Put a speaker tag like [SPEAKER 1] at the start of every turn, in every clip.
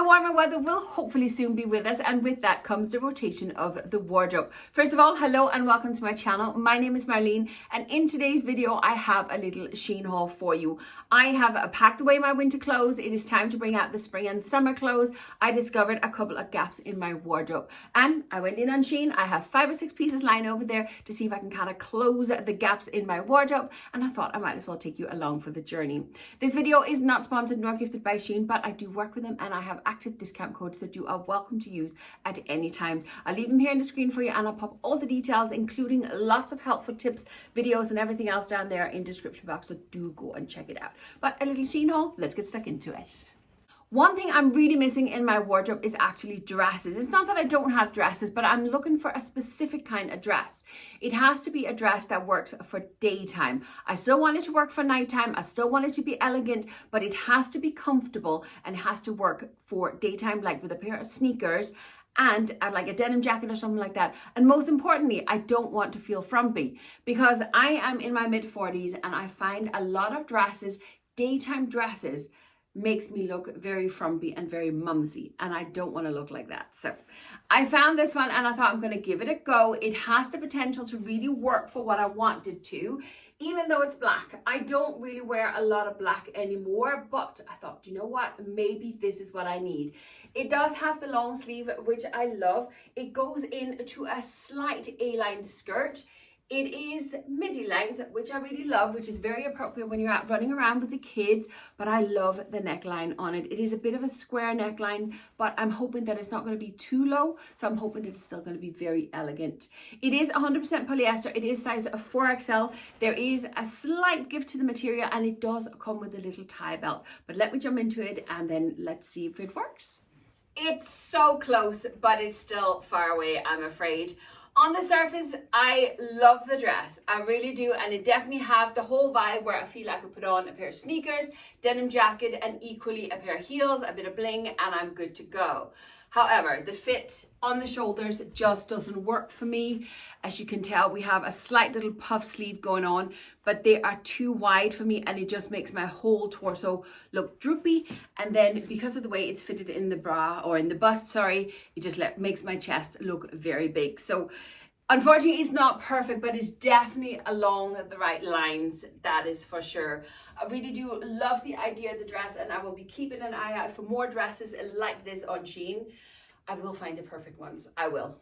[SPEAKER 1] The warmer weather will hopefully soon be with us, and with that comes the rotation of the wardrobe. First of all, hello and welcome to my channel. My name is Marleen, and in today's video I have a little Shein haul for you. I have packed away my winter clothes. It is time to bring out the spring and summer clothes. I discovered a couple of gaps in my wardrobe, and I went in on Shein. I have 5 or 6 pieces lying over there to see if I can kind of close the gaps in my wardrobe, and I thought I might as well take you along for the journey. This video is not sponsored nor gifted by Shein, but I do work with them and I have active discount codes that you are welcome to use at any time. I'll leave them here on the screen for you, and I'll pop all the details, including lots of helpful tips, videos and everything else down there in the description box, so do go and check it out. But a little Shein haul, let's get stuck into it. One thing I'm really missing in my wardrobe is actually dresses. It's not that I don't have dresses, but I'm looking for a specific kind of dress. It has to be a dress that works for daytime. I still want it to work for nighttime. I still want it to be elegant, but it has to be comfortable and has to work for daytime, like with a pair of sneakers and like a denim jacket or something like that. And most importantly, I don't want to feel frumpy, because I am in my mid-40s and I find a lot of dresses, daytime dresses, makes me look very frumpy and very mumsy, and I don't want to look like that. So I found this one and I thought I'm going to give it a go. It has the potential to really work for what I wanted to, even though it's black. I don't really wear a lot of black anymore, but I thought, you know what, maybe this is what I need. It does have the long sleeve, which I love. It goes into a slight A-line skirt. It is midi length, which I really love, which is very appropriate when you're out running around with the kids, but I love the neckline on it. It is a bit of a square neckline, but I'm hoping that it's not going to be too low, so I'm hoping that it's still going to be very elegant. It is 100% polyester. It is size 4XL. There is a slight give to the material, and it does come with a little tie belt. But let me jump into it and then let's see if it works. It's so close, but it's still far away, I'm afraid. On the surface, I love the dress. I really do. And it definitely have the whole vibe where I feel I could put on a pair of sneakers, denim jacket, and equally a pair of heels, a bit of bling, and I'm good to go. However, the fit on the shoulders just doesn't work for me. As you can tell, we have a slight little puff sleeve going on, but they are too wide for me, and it just makes my whole torso look droopy. And then because of the way it's fitted in the bra, or in the bust, sorry, it just makes my chest look very big. So unfortunately, it's not perfect, but it's definitely along the right lines, that is for sure. I really do love the idea of the dress, and I will be keeping an eye out for more dresses like this on Shein. I will find the perfect ones. I will.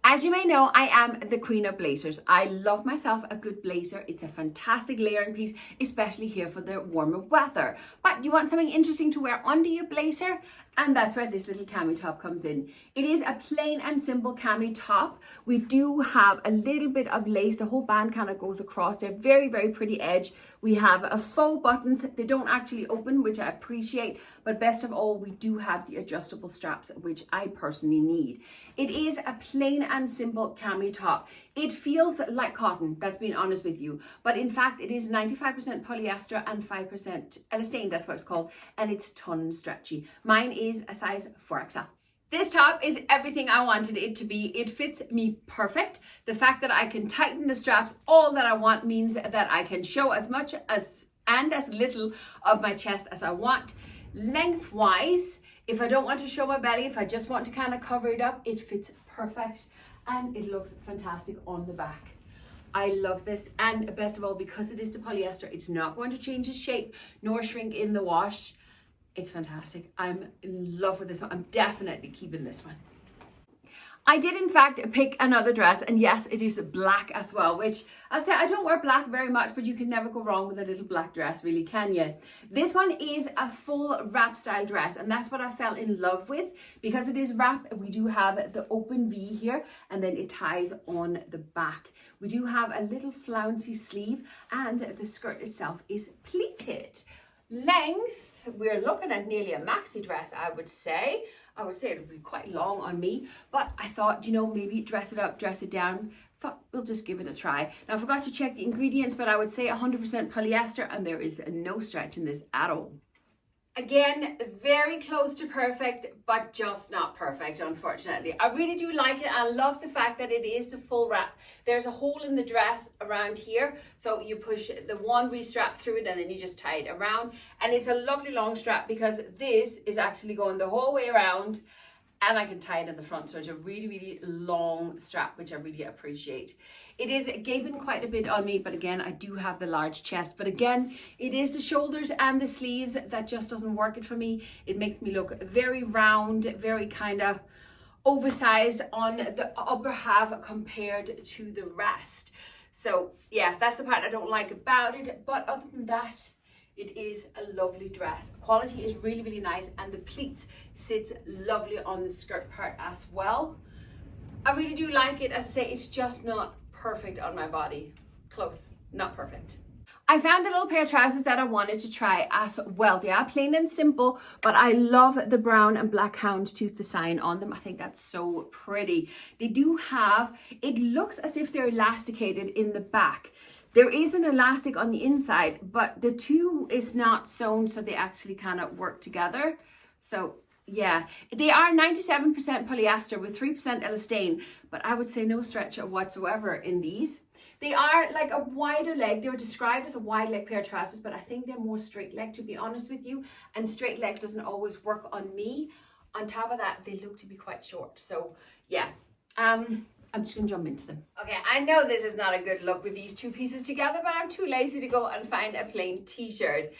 [SPEAKER 1] As you may know, I am the queen of blazers. I love myself a good blazer. It's a fantastic layering piece, especially here for the warmer weather. But you want something interesting to wear under your blazer? And that's where this little cami top comes in. It is a plain and simple cami top. We do have a little bit of lace. The whole band kind of goes across there. Very, very pretty edge. We have a faux buttons. They don't actually open, which I appreciate. But best of all, we do have the adjustable straps, which I personally need. It is a plain and simple cami top. It feels like cotton, that's being honest with you. But in fact, it is 95% polyester and 5% elastane, that's what it's called. And it's ton stretchy. Mine is a size 4XL. This top is everything I wanted it to be. It fits me perfect. The fact that I can tighten the straps all that I want means that I can show as much as little of my chest as I want. Lengthwise, if I don't want to show my belly, if I just want to kind of cover it up, it fits perfect and it looks fantastic on the back. I love this, and best of all, because it is the polyester, it's not going to change its shape nor shrink in the wash. It's fantastic. I'm in love with this one. I'm definitely keeping this one. I did in fact pick another dress, and yes, it is black as well, which I'll say I don't wear black very much, but you can never go wrong with a little black dress, really, can you? This one is a full wrap style dress, and that's what I fell in love with. Because it is wrap, we do have the open V here, and then it ties on the back. We do have a little flouncy sleeve, and the skirt itself is pleated. Length, we're looking at nearly a maxi dress, I would say. I would say it would be quite long on me, but I thought, you know, maybe dress it up, dress it down. Thought we'll just give it a try. Now, I forgot to check the ingredients, but I would say 100% polyester, and there is no stretch in this at all. Again, very close to perfect, but just not perfect, unfortunately. I really do like it. I love the fact that it is the full wrap. There's a hole in the dress around here. So you push the one strap through it and then you just tie it around. And it's a lovely long strap because this is actually going the whole way around and I can tie it in the front. So it's a really, really long strap, which I really appreciate. It is gaping quite a bit on me, but again, I do have the large chest. But again, it is the shoulders and the sleeves that just doesn't work it for me. It makes me look very round, very kind of oversized on the upper half compared to the rest. So yeah, that's the part I don't like about it. But other than that, it is a lovely dress. Quality is really, really nice, and the pleats sits lovely on the skirt part as well. I really do like it. As I say, it's just not perfect on my body. Close, not perfect. I found a little pair of trousers that I wanted to try as well. They are plain and simple, but I love the brown and black houndstooth design on them. I think that's so pretty. They do have, it looks as if they're elasticated in the back. There is an elastic on the inside, but the two is not sewn, so they actually kind of work together. So yeah, they are 97% polyester with 3% elastane, but I would say no stretch whatsoever in these. They are like a wider leg. They were described as a wide leg pair of trousers, but I think they're more straight leg, to be honest with you. And straight leg doesn't always work on me. On top of that, they look to be quite short. So yeah, I'm just gonna jump into them. Okay, I know this is not a good look with these two pieces together, but I'm too lazy to go and find a plain t-shirt.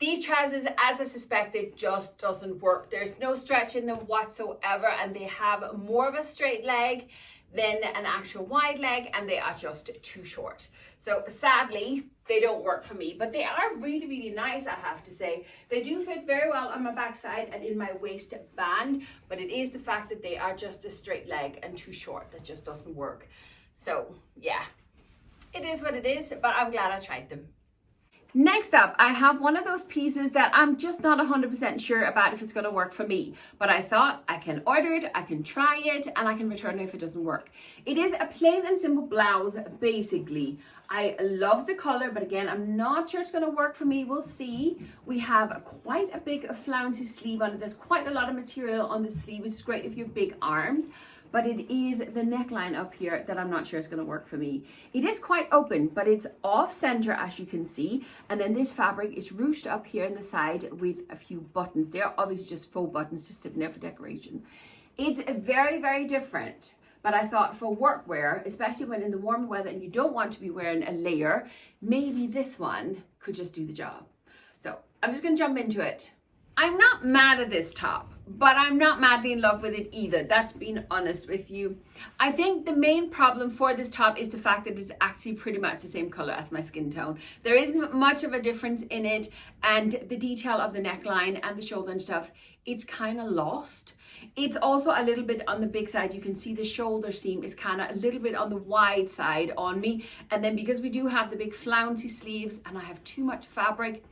[SPEAKER 1] These trousers, as I suspected, just doesn't work. There's no stretch in them whatsoever, and they have more of a straight leg than an actual wide leg, and they are just too short. So sadly, they don't work for me, but they are really, really nice, I have to say. They do fit very well on my backside and in my waistband, but it is the fact that they are just a straight leg and too short that just doesn't work. So yeah, it is what it is, but I'm glad I tried them. Next up, I have one of those pieces that I'm just not 100% sure about if it's going to work for me. But I thought I can order it, I can try it, and I can return it if it doesn't work. It is a plain and simple blouse, basically. I love the color, but again, I'm not sure it's going to work for me. We'll see. We have quite a big flouncy sleeve on it. There's quite a lot of material on the sleeve, which is great if you have big arms. But it is the neckline up here that I'm not sure is going to work for me. It is quite open, but it's off center, as you can see. And then this fabric is ruched up here in the side with a few buttons. They're obviously just faux buttons to sit in there for decoration. It's very, very different. But I thought for workwear, especially when in the warm weather and you don't want to be wearing a layer, maybe this one could just do the job. So I'm just going to jump into it. I'm not mad at this top, but I'm not madly in love with it either. That's being honest with you. I think the main problem for this top is the fact that it's actually pretty much the same color as my skin tone. There isn't much of a difference in it, and the detail of the neckline and the shoulder and stuff, it's kind of lost. It's also a little bit on the big side. You can see the shoulder seam is kind of a little bit on the wide side on me. And then because we do have the big flouncy sleeves and I have too much fabric,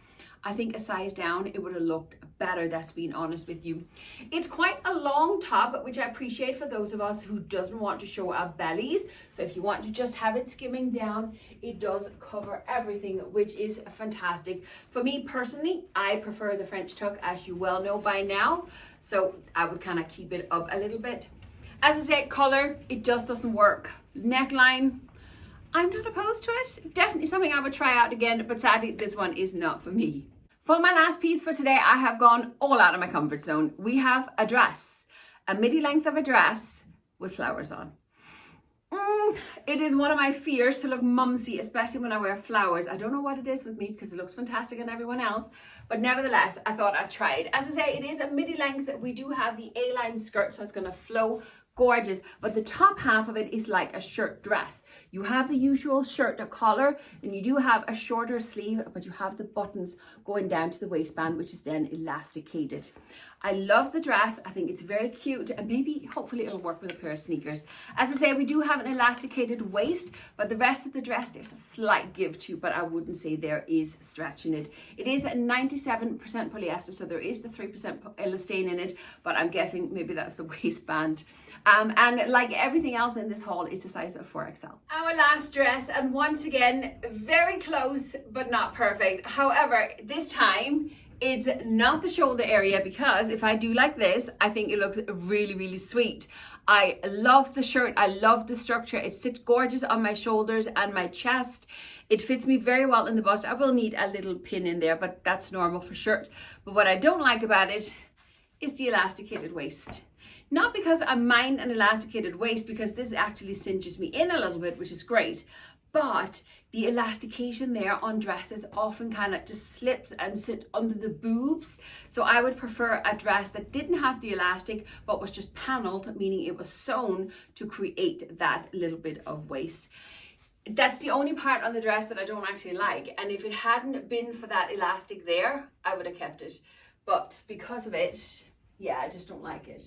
[SPEAKER 1] I think a size down, it would have looked better, that's being honest with you. It's quite a long top, which I appreciate for those of us who doesn't want to show our bellies. So if you want to just have it skimming down, it does cover everything, which is fantastic. For me personally, I prefer the French tuck, as you well know by now. So I would kind of keep it up a little bit. As I said, color, it just doesn't work. Neckline, I'm not opposed to it. Definitely something I would try out again, but sadly this one is not for me. For my last piece for today, I have gone all out of my comfort zone. We have a dress, a midi length of a dress with flowers on. It is one of my fears to look mumsy, especially when I wear flowers. I don't know what it is with me because it looks fantastic on everyone else, but nevertheless, I thought I'd try it. As I say, it is a midi length. We do have the A-line skirt, so it's going to flow gorgeous, but the top half of it is like a shirt dress. You have the usual shirt collar, and you do have a shorter sleeve, but you have the buttons going down to the waistband, which is then elasticated. I love the dress. I think it's very cute, and maybe hopefully it'll work with a pair of sneakers. As I say, we do have an elasticated waist, but the rest of the dress there's a slight give to, but I wouldn't say there is stretch in it. It is 97% polyester, so there is the 3% elastane in it, but I'm guessing maybe that's the waistband. And like everything else in this haul, it's a size of 4XL. Our last dress, and once again, very close, but not perfect. However, this time, It's not the shoulder area, because if I do like this, I think it looks really, really sweet. I love the shirt. I love the structure. It sits gorgeous on my shoulders and my chest. It fits me very well in the bust. I will need a little pin in there, but that's normal for shirt. But what I don't like about it is the elasticated waist. Not because I mind an elasticated waist, because this actually cinches me in a little bit, which is great. But the elastication there on dresses often kind of just slips and sit under the boobs. So I would prefer a dress that didn't have the elastic, but was just paneled, meaning it was sewn to create that little bit of waist. That's the only part on the dress that I don't actually like. And if it hadn't been for that elastic there, I would have kept it. But because of it, yeah, I just don't like it.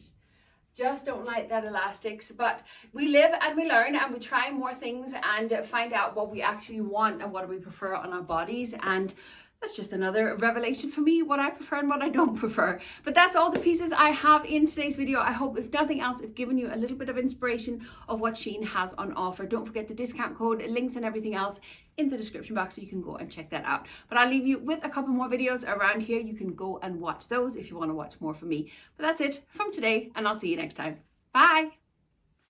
[SPEAKER 1] Just don't like that elastics. But we live and we learn, and we try more things and find out what we actually want and what we prefer on our bodies. And that's just another revelation for me, what I prefer and what I don't prefer. But that's all the pieces I have in today's video. I hope, if nothing else, I've given you a little bit of inspiration of what SHEIN has on offer. Don't forget the discount code, links and everything else in the description box, so you can go and check that out. But I'll leave you with a couple more videos around here. You can go and watch those if you want to watch more from me. But that's it from today, and I'll see you next time. Bye.